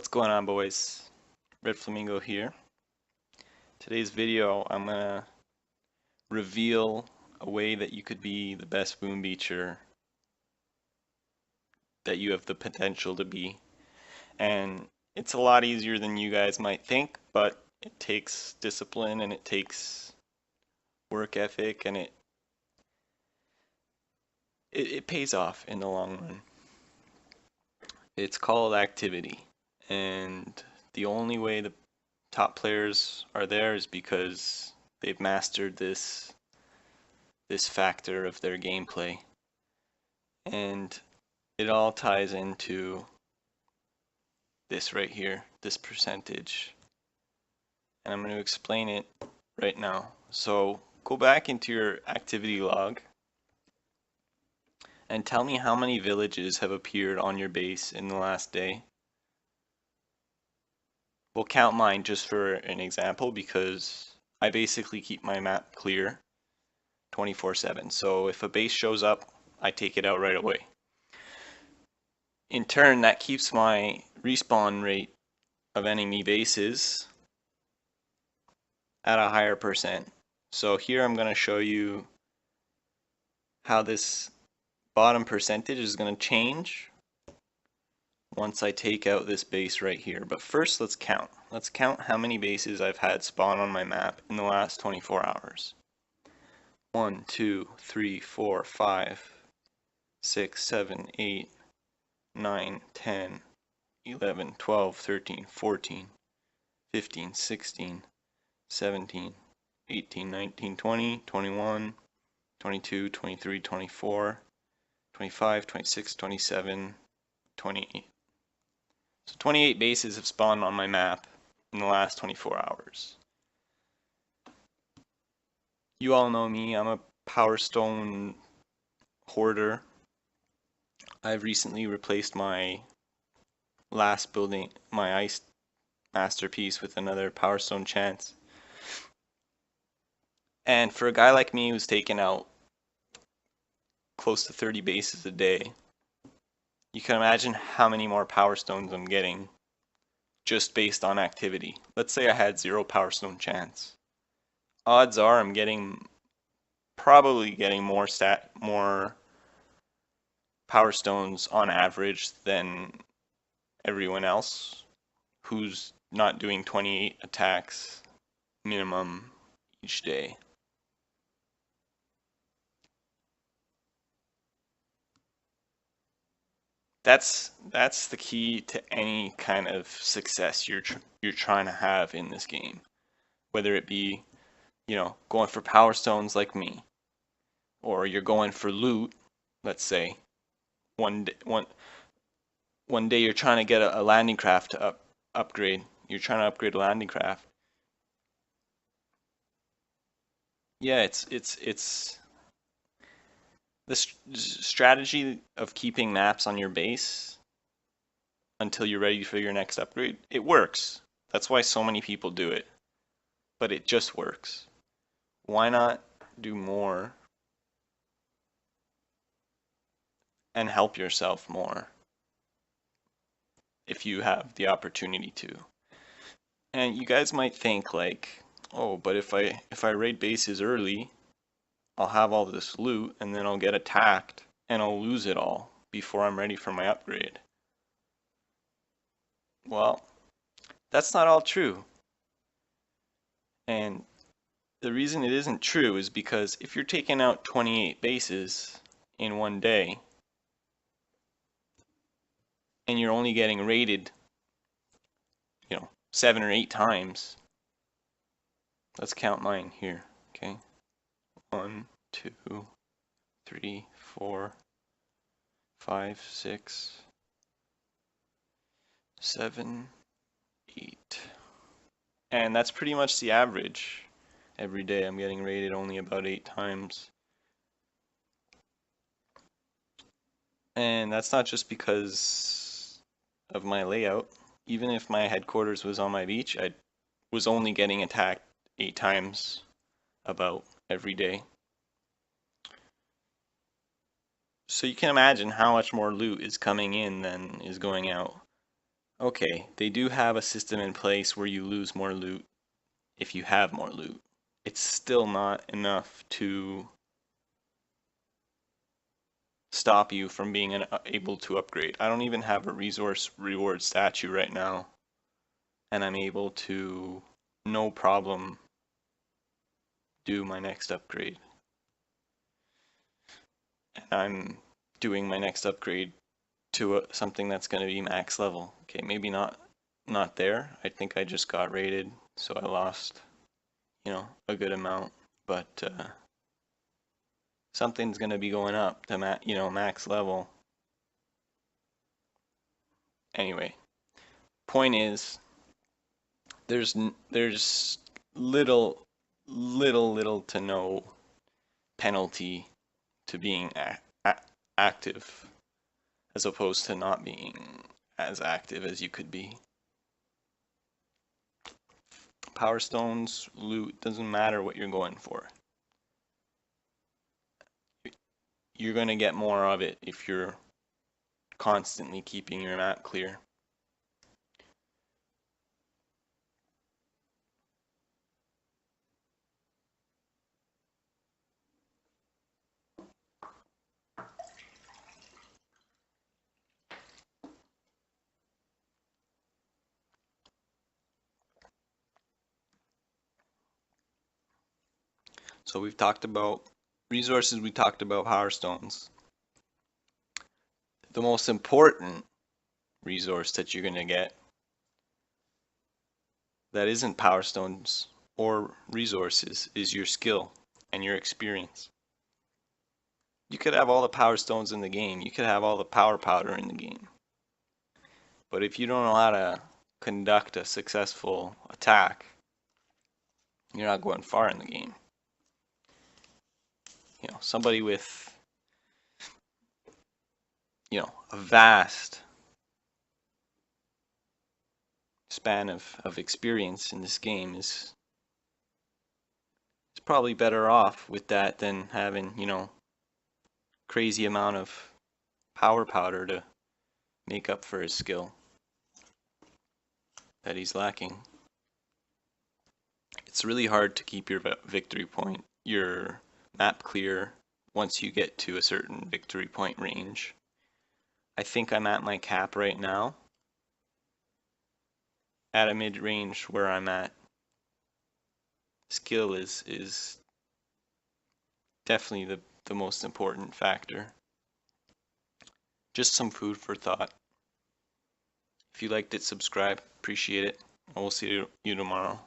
What's going on, boys? RedFlamingo here. Today's video, I'm gonna reveal a way that you could be the best boom beacher that you have the potential to be. And it's a lot easier than you guys might think, but it takes discipline and it takes work ethic, and it pays off in the long run. It's called activity, and the only way the top players are there is because they've mastered this factor of their gameplay, and it all ties into this right here, this percentage, and I'm going to explain it right now. So go back into your activity log and tell me how many villages have appeared on your base in the last day. We'll count mine just for an example because I basically keep my map clear 24/7. So if a base shows up, I take it out right away. In turn, that keeps my respawn rate of enemy bases at a higher percent. So here I'm going to show you how this bottom percentage is going to change once I take out this base right here. But first, let's count. Let's count how many bases I've had spawn on my map in the last 24 hours. 1, 2, 3, 4, 5, 6, 7, 8, 9, 10, 11, 12, 13, 14, 15, 16, 17, 18, 19, 20, 21, 22, 23, 24, 25, 26, 27, 28. So 28 bases have spawned on my map in the last 24 hours. You all know me, I'm a Power Stone hoarder. I've recently replaced my last building, my ice masterpiece, with another Power Stone chance. And for a guy like me who's taken out close to 30 bases a day, you can imagine how many more Power Stones I'm getting just based on activity. Let's say I had 0 Power Stone chance. Odds are I'm probably getting more Power Stones on average than everyone else who's not doing 28 attacks minimum each day. That's the key to any kind of success you're trying to have in this game, whether it be, you know, going for Power Stones like me, or you're going for loot. Let's say one day you're trying to get a landing craft to upgrade. You're trying to upgrade a landing craft. Yeah, it's the strategy of keeping maps on your base until you're ready for your next upgrade. It works. That's why so many people do it. But it just works. Why not do more and help yourself more if you have the opportunity to? And you guys might think like, oh, but if I raid bases early, I'll have all this loot and then I'll get attacked and I'll lose it all before I'm ready for my upgrade. Well, that's not all true. And the reason it isn't true is because if you're taking out 28 bases in one day and you're only getting raided, 7 or 8 times, let's count mine here, okay? 1, 2, 3, 4, 5, 6, 7, 8. And that's pretty much the average. Every day I'm getting raided only about 8 times. And that's not just because of my layout. Even if my headquarters was on my beach, I was only getting attacked 8 times about every day. So you can imagine how much more loot is coming in than is going out. Okay, they do have a system in place where you lose more loot if you have more loot. It's still not enough to stop you from being able to upgrade. I don't even have a resource reward statue right now, and I'm able to, no problem, do my next upgrade. And I'm doing my next upgrade to something that's going to be max level. Okay, maybe not there. I think I just got raided, so I lost, a good amount. But something's going to be going up to max level. Anyway, point is, there's little to no penalty to being active, as opposed to not being as active as you could be. Power stones, loot, doesn't matter what you're going for. You're going to get more of it if you're constantly keeping your map clear. So we've talked about resources, we talked about power stones. The most important resource that you're going to get that isn't power stones or resources is your skill and your experience. You could have all the power stones in the game, you could have all the power powder in the game, but if you don't know how to conduct a successful attack, you're not going far in the game. Somebody with a vast span of experience in this game is probably better off with that than having crazy amount of power powder to make up for his skill that he's lacking. It's really hard to keep your victory point, your map clear, once you get to a certain victory point range. I think I'm at my cap right now, at a mid-range where I'm at. Skill is definitely the most important factor. Just some food for thought. If you liked it, subscribe. Appreciate it. I will see you tomorrow.